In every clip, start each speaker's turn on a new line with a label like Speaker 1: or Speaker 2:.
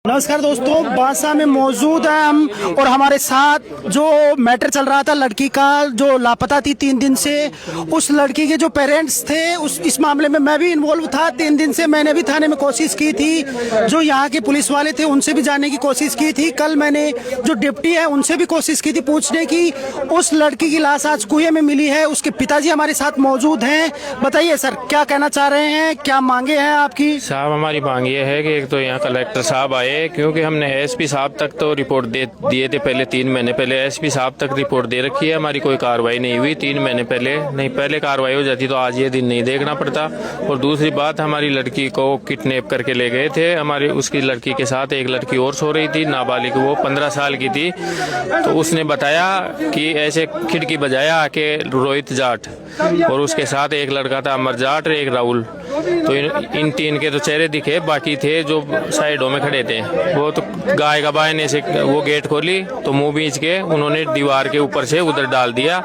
Speaker 1: नमस्कार दोस्तों, बांसा में मौजूद है हम और हमारे साथ जो मैटर चल रहा था लड़की का जो लापता थी 3 दिन से, उस लड़की के जो पेरेंट्स थे इस मामले में मैं भी इन्वॉल्व था। 3 दिन से मैंने भी थाने में कोशिश की थी, जो यहाँ के पुलिस वाले थे उनसे भी जानने की कोशिश की थी। कल मैंने जो डिप्टी है उनसे भी कोशिश की थी पूछने की। उस लड़की की लाश आज कुएं में मिली है। उसके पिताजी हमारे साथ मौजूद हैं। बताइए सर, क्या कहना चाह रहे हैं, क्या मांगे हैं आपकी?
Speaker 2: साहब, हमारी मांग ये है कि एक तो यहाँ कलेक्टर साहब आए, क्योंकि हमने एसपी साहब तक तो रिपोर्ट दिए थे पहले 3 महीने पहले। एसपी साहब तक रिपोर्ट दे रखी है, हमारी कोई कार्रवाई नहीं हुई 3 महीने पहले। नहीं, पहले कार्रवाई हो जाती तो आज ये दिन नहीं देखना पड़ता। और दूसरी बात, हमारी लड़की को किडनैप करके ले गए थे। हमारी उसकी लड़की के साथ एक लड़की और सो रही थी, नाबालिग, वो 15 साल की थी। तो उसने बताया कि ऐसे खिड़की बजाया आके रोहित जाट, और उसके साथ एक लड़का था अमर जाट और एक राहुल। तो इन 3 के तो चेहरे दिखे, बाकी थे जो साइडों में खड़े थे वो तो गाय का बायने से वो गेट खोली तो मुंह बीच के उन्होंने दीवार के ऊपर से उधर डाल दिया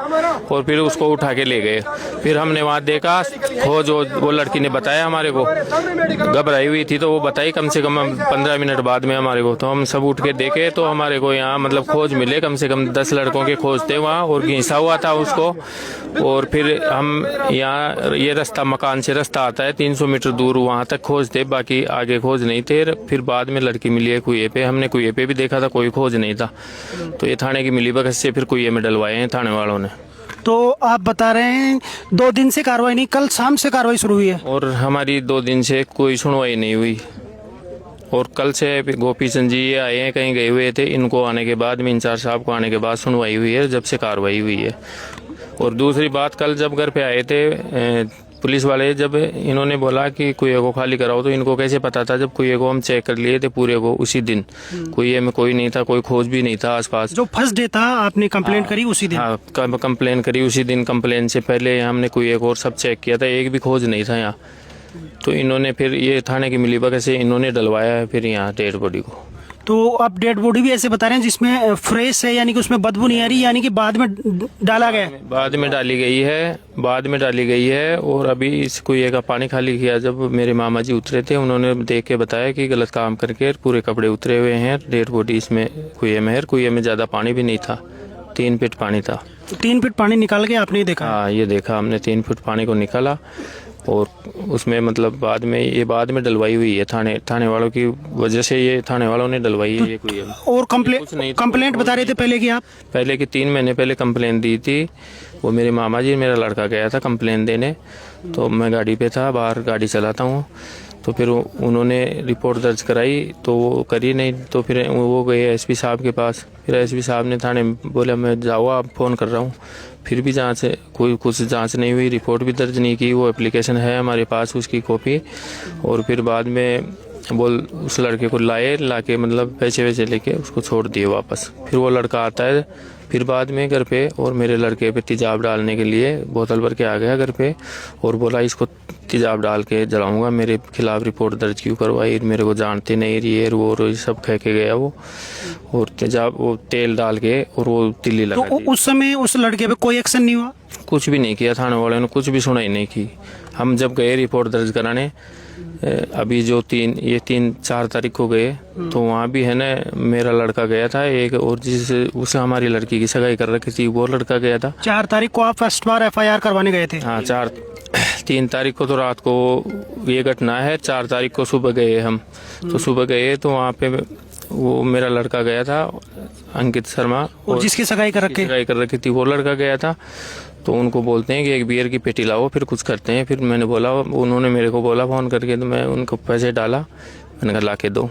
Speaker 2: और फिर उसको उठा के ले गए। फिर हमने वहाँ देखा खोज, वो लड़की ने बताया हमारे को, घबराई हुई थी तो वो बताई कम से कम 15 मिनट बाद में हमारे को। तो हम सब उठ के देखे तो हमारे को यहाँ मतलब खोज मिले, कम से कम 10 लड़कों के खोज थे वहाँ, और घिसा हुआ था उसको। और फिर हम यहाँ ये रास्ता, मकान से रास्ता आता है 300 मीटर दूर, वहाँ तक खोज थे, बाकी आगे खोज नहीं थे। फिर बाद में लड़की मिली है कुएं पे। हमने कुएं पे भी देखा था, कोई खोज नहीं था। तो ये थाने की मिली भगत से फिर कुएं में डलवाए हैं थाने वालों ने।
Speaker 1: तो आप बता रहे हैं 2 दिन से कार्रवाई नहीं, कल शाम से कार्रवाई शुरू हुई है
Speaker 2: और हमारी 2 दिन से कोई सुनवाई नहीं हुई। और कल से गोपी चंद जी आए हैं, कहीं गए हुए थे, इनको आने के बाद में इंचार्ज साहब को आने के बाद सुनवाई हुई है, जब से कार्रवाई हुई है। और दूसरी बात, कल जब घर पे आए थे पुलिस वाले, जब इन्होंने बोला कि कुएं को खाली कराओ, तो इनको कैसे पता था? जब कुएं को हम चेक कर लिए थे पूरे को उसी दिन, कुएं में कोई नहीं था, कोई खोज भी नहीं था आसपास।
Speaker 1: जो फर्स्ट डे था आपने कंप्लेंट करी उसी दिन?
Speaker 2: हाँ, कंप्लेन करी उसी दिन। कंप्लेन से पहले हमने कुएं को और सब चेक किया था, एक भी खोज नहीं था यहाँ। तो इन्होंने फिर ये थाने की मिलीभगत से इन्होंने डलवाया है फिर यहाँ डेड बॉडी को।
Speaker 1: तो आप डेड बॉडी भी ऐसे बता रहे हैं जिसमें फ्रेश है, यानी कि उसमें बदबू नहीं आ रही, यानी कि बाद में डाला गया?
Speaker 2: बाद में डाली गई है। और अभी इस कुएं का पानी खाली किया जब मेरे मामा जी उतरे थे, उन्होंने देख के बताया कि गलत काम करके पूरे कपड़े उतरे हुए हैं, डेड बॉडी इसमें कुएं में है। कुएं में ज्यादा पानी भी नहीं था, 3 फीट पानी था।
Speaker 1: तो 3 फीट पानी निकाल के आपने देखा?
Speaker 2: हाँ, ये देखा हमने, 3 फीट पानी को निकाला। और उसमें मतलब बाद में डलवाई हुई है थाने वालों की वजह से, ये थाने वालों ने डलवाई है ये कोई।
Speaker 1: और कंप्लेंट बता रहे थे पहले की आप?
Speaker 2: पहले की 3 महीने पहले कंप्लेन दी थी। वो मेरे मामा जी, मेरा लड़का गया था कंप्लेन देने, तो मैं गाड़ी पे था, बाहर गाड़ी चलाता हूँ। तो फिर उन्होंने रिपोर्ट दर्ज कराई तो वो करी नहीं, तो फिर वो गए एसपी साहब के पास। फिर एसपी साहब ने थाने बोला मैं जाओ, आप फ़ोन कर रहा हूँ। फिर भी कुछ जांच नहीं हुई, रिपोर्ट भी दर्ज नहीं की। वो एप्लीकेशन है हमारे पास, उसकी कॉपी। और फिर बाद में उस लड़के को ला के मतलब पैसे वैसे लेके उसको छोड़ दिए वापस। फिर वो लड़का आता है फिर बाद में घर पे, और मेरे लड़के पे तेजाब डालने के लिए बोतल भर के आ गया घर पे, और बोला इसको तेजाब डाल के जलाऊंगा। मेरे खिलाफ रिपोर्ट दर्ज क्यों करवाई, मेरे को जानते नहीं, ये सब कह के गया वो। और तेजाब, वो तेल डाल के और वो तिल्ली लगा दी।
Speaker 1: तो उस समय उस लड़के पे कोई एक्शन नहीं हुआ?
Speaker 2: कुछ भी नहीं किया, थाने वाले ने कुछ भी सुनाई नहीं की। हम जब गए रिपोर्ट दर्ज कराने, अभी जो 3-4 तारीख को गए, तो वहाँ भी है ना मेरा लड़का गया था एक, और उसे हमारी लड़की की सगाई कर रखी थी वो लड़का गया था।
Speaker 1: 4 तारीख को आप फर्स्ट बार FIR करवाने गए थे?
Speaker 2: हाँ, 3 तारीख को तो रात को ये घटना है। 4 तारीख को सुबह गए हम, तो सुबह गए तो वहाँ पे वो मेरा लड़का गया था, अंकित शर्मा,
Speaker 1: और जिसकी सगाई कर
Speaker 2: रखी थी वो लड़का गया था। तो उनको बोलते हैं कि एक बियर की पेटी लाओ, फिर कुछ करते हैं। फिर मैंने बोला, उन्होंने मेरे को बोला फ़ोन करके, तो मैं उनको पैसे डाला, मैंने कहा ला के दो।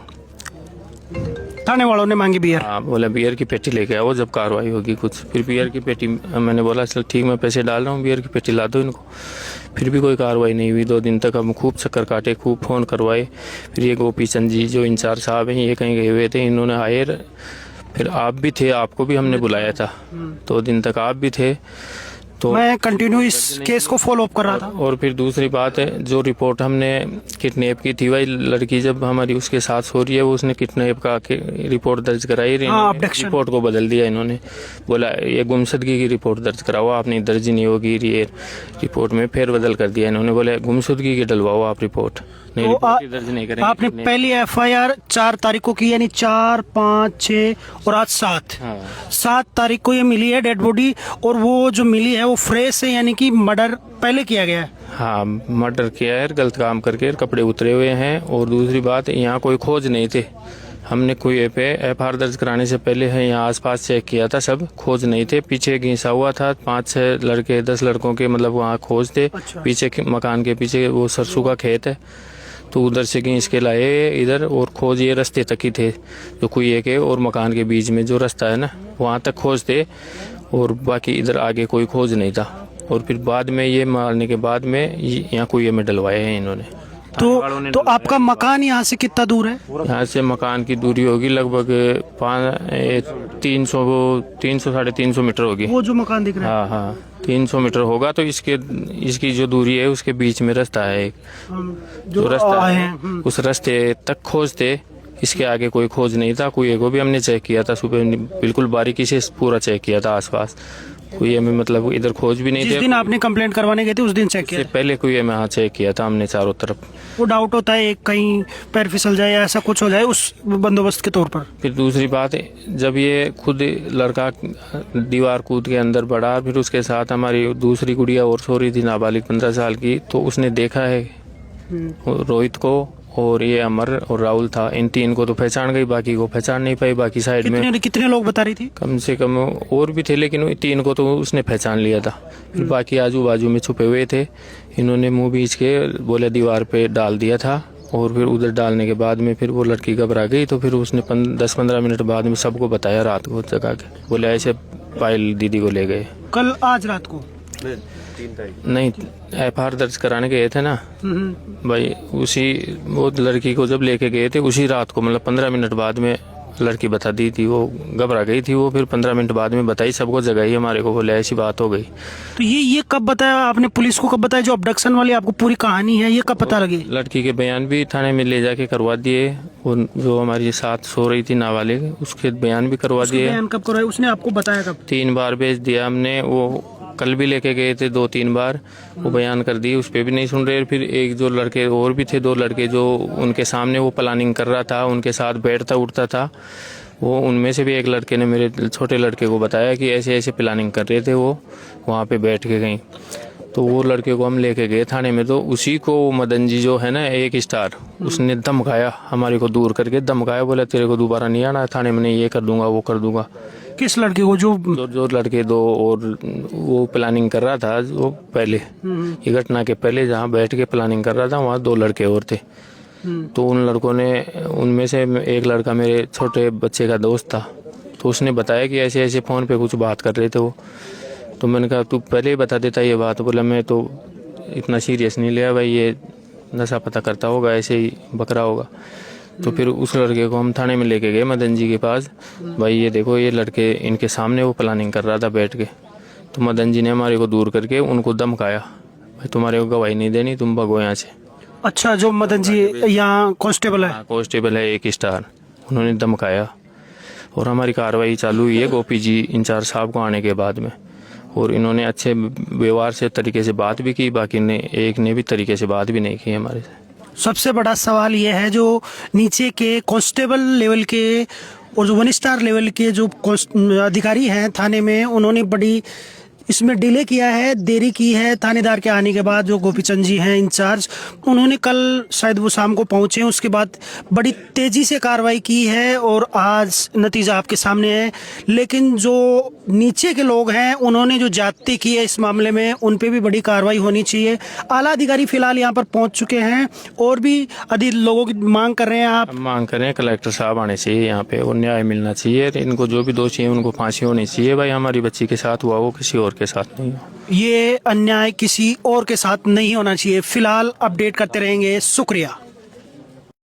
Speaker 1: थाने वालों ने मांगी बियर?
Speaker 2: हाँ, बोला बियर की पेटी लेके आओ, जब कार्रवाई होगी कुछ। फिर बियर की पेटी, मैंने बोला चल ठीक, मैं पैसे डाल रहा हूँ, बियर की पेटी ला दो इनको। फिर भी कोई कार्रवाई नहीं हुई। 2 दिन तक हम खूब चक्कर काटे, खूब फ़ोन करवाए। फिर ये गोपी चंद जी जो इंचार्ज साहब हैं, ये कहीं गए हुए थे, इन्होंने आए। फिर आप भी थे, आपको भी हमने बुलाया था, 2 दिन तक आप भी थे।
Speaker 1: तो मैं कंटिन्यू इस केस को फॉलो अप कर रहा था।
Speaker 2: और फिर दूसरी बात है, जो रिपोर्ट हमने किडनैप की थी, वही लड़की जब हमारी उसके साथ सो रही है, वो उसने किडनैप का रिपोर्ट दर्ज कराई। रिपोर्ट को बदल दिया इन्होंने, बोला ये गुमशुदगी की रिपोर्ट दर्ज कराओ, आपने दर्ज नहीं होगी ये रिपोर्ट में, फिर बदल कर दिया इन्होंने। बोला गुमशुदगी की डलवाओ आप रिपोर्ट, नहीं,
Speaker 1: तो
Speaker 2: रिपोर्ट ही दर्ज नहीं करेंगे।
Speaker 1: आपने पहली FIR 4 तारीख को की, यानी 4, 5, 6 और आज 7।
Speaker 2: हाँ।
Speaker 1: 7 तारीख को ये मिली है डेड बॉडी, और वो जो मिली है वो फ्रेश है, यानी कि मर्डर पहले किया गया है।
Speaker 2: हाँ, मर्डर किया है, गलत काम करके कपड़े उतरे हुए हैं। और दूसरी बात, यहाँ कोई खोज नहीं थे। हमने कुएं पे FIR दर्ज कराने से पहले है यहाँ आसपास चेक किया था, सब खोज नहीं थे। पीछे घिसा हुआ था 5-6 लड़के, 10 लड़कों के, मतलब वहाँ खोज थे।
Speaker 1: अच्छा।
Speaker 2: पीछे मकान के पीछे वो सरसों का खेत है, तो उधर से घींच के लाए इधर, और खोज ये रास्ते तक ही थे, जो कुएं के और मकान के बीच में जो रास्ता है ना, वहाँ तक खोज थे। और बाकी इधर आगे कोई खोज नहीं था। और फिर बाद में ये मारने के बाद में यहाँ कुएं में डलवाए हैं इन्होंने।
Speaker 1: तो आपका मकान यहाँ से कितना दूर है?
Speaker 2: यहाँ से मकान की दूरी होगी लगभग 300-350 मीटर होगी।
Speaker 1: वो जो मकान दिख रहा है,
Speaker 2: हाँ, 300 मीटर होगा। तो इसकी जो दूरी है उसके बीच में रास्ता है एक, जो रास्ता
Speaker 1: आए
Speaker 2: है
Speaker 1: हैं।
Speaker 2: उस रास्ते तक खोज थे। इसके आगे कोई खोज नहीं था। कुएं को भी हमने चेक किया था सुबह, बिल्कुल बारीकी से पूरा चेक किया था आसपास। कुएं में मतलब इधर खोज भी नहीं
Speaker 1: जिस
Speaker 2: थी।
Speaker 1: दिन आपने कंप्लेंट करवाने गए थे उस दिन चेक किया?
Speaker 2: इससे पहले कुएं में हाँ चेक किया था हमने चारों तरफ।
Speaker 1: वो डाउट होता है एक कहीं पैर फिसल जाए या ऐसा कुछ हो जाए, उस बंदोबस्त के तौर पर।
Speaker 2: फिर दूसरी बात है, जब ये खुद लड़का दीवार कूद के अंदर बढ़ा, फिर उसके साथ हमारी दूसरी गुड़िया और सो रही थी, नाबालिग 15 साल की, तो उसने देखा है रोहित को, और ये अमर और राहुल था। इन 3 को तो पहचान गई, बाकी को पहचान नहीं पाई। बाकी साइड में
Speaker 1: कितने लोग बता रही थी?
Speaker 2: कम से कम और भी थे, लेकिन 3 को तो उसने पहचान लिया था। फिर बाकी आजू बाजू में छुपे हुए थे। इन्होंने मुंह बीच के बोले दीवार पे डाल दिया था, और फिर उधर डालने के बाद में फिर वो लड़की घबरा गई। तो फिर उसने 10-15 मिनट बाद में सबको बताया, रात को जगा के बोले ऐसे पायल दीदी को ले गए।
Speaker 1: कल आज रात को?
Speaker 2: नहीं, FIR दर्ज कराने गए थे ना भाई, उसी वो लड़की को जब लेके गए थे उसी रात को, मतलब 15 मिनट बाद में लड़की बता दी थी। वो घबरा गई थी वो, फिर 15 मिनट बाद में बताई, सबको जगाई हमारे को, बोले ऐसी बात हो गई।
Speaker 1: तो ये कब बताया आपने? पुलिस को कब बताया? जो अबडक्शन वाली आपको पूरी कहानी है, ये कब पता लगी?
Speaker 2: लड़की के बयान भी थाने में ले जाके करवा दिए। वो जो हमारी साथ सो रही थी नाबालिग, उसके बयान भी करवा दिए।
Speaker 1: बयान कब करवाया? उसने आपको बताया कब?
Speaker 2: 3 बार भेज दिया हमने। वो कल भी लेके गए थे 2-3 बार, वो बयान कर दिए, उस पर भी नहीं सुन रहे। फिर एक जो लड़के और भी थे, 2 लड़के जो उनके सामने वो प्लानिंग कर रहा था, उनके साथ बैठता उठता था, वो उनमें से भी एक लड़के ने मेरे छोटे लड़के को बताया कि ऐसे ऐसे प्लानिंग कर रहे थे वो वहाँ पे बैठ के गई। तो वो लड़के को हम लेके गए थाने में। तो उसी को मदन जी जो है ना, एक स्टार, उसने धमकाया हमारे को, दूर करके धमकाया, बोला तेरे को दोबारा नहीं आना थाने में, नहीं ये कर दूंगा वो कर दूंगा।
Speaker 1: किस लड़के को?
Speaker 2: जो लड़के 2 और वो प्लानिंग कर रहा था, वो पहले ये घटना के पहले जहाँ बैठ के प्लानिंग कर रहा था, वहाँ 2 लड़के और थे। तो उन लड़कों ने, उनमें से एक लड़का मेरे छोटे बच्चे का दोस्त था, तो उसने बताया कि ऐसे ऐसे फ़ोन पे कुछ बात कर रहे थे वो। तो मैंने कहा तू पहले ही बता देता ये बात। बोला मैं तो इतना सीरियस नहीं लिया भाई, ये नशा पता करता होगा, ऐसे ही बकरा होगा। तो फिर उस लड़के को हम थाने में लेके गए मदन जी के पास। भाई ये देखो, ये लड़के इनके सामने वो प्लानिंग कर रहा था बैठ के। तो मदन जी ने हमारे को दूर करके उनको धमकाया, भाई तुम्हारे को गवाही नहीं देनी, तुम भगो यहाँ से।
Speaker 1: अच्छा, जो मदन जी यहाँ कांस्टेबल है?
Speaker 2: कांस्टेबल है, एक स्टार, उन्होंने धमकाया। और हमारी कार्रवाई चालू हुई है गोपी जी इंचार्ज साहब को आने के बाद में। और इन्होंने अच्छे व्यवहार से तरीके से बात भी की, बाकी ने एक ने भी तरीके से बात भी नहीं की हमारे से।
Speaker 1: सबसे बड़ा सवाल ये है, जो नीचे के कांस्टेबल लेवल के और जो 1 स्टार लेवल के जो अधिकारी हैं थाने में, उन्होंने बड़ी इसमें डिले किया है, देरी की है थानेदार के आने के बाद। जो गोपीचंद जी हैं इंचार्ज, उन्होंने कल शायद वो शाम को पहुंचे, उसके बाद बड़ी तेजी से कार्रवाई की है और आज नतीजा आपके सामने है। लेकिन जो नीचे के लोग हैं, उन्होंने जो ज्यादती की है इस मामले में, उन पे भी बड़ी कार्रवाई होनी चाहिए। आला अधिकारी फिलहाल यहाँ पर पहुंच चुके हैं और भी अधिक लोगों की मांग कर रहे हैं। आप
Speaker 2: मांग करें कलेक्टर साहब आने चाहिए यहाँ पे और न्याय मिलना चाहिए। इनको जो भी दोषी है उनको फांसी होनी चाहिए। भाई हमारी बच्ची के साथ हुआ, वो किसी और के साथ नहीं हो।
Speaker 1: ये अन्याय किसी और के साथ नहीं होना चाहिए। फिलहाल अपडेट करते रहेंगे। शुक्रिया।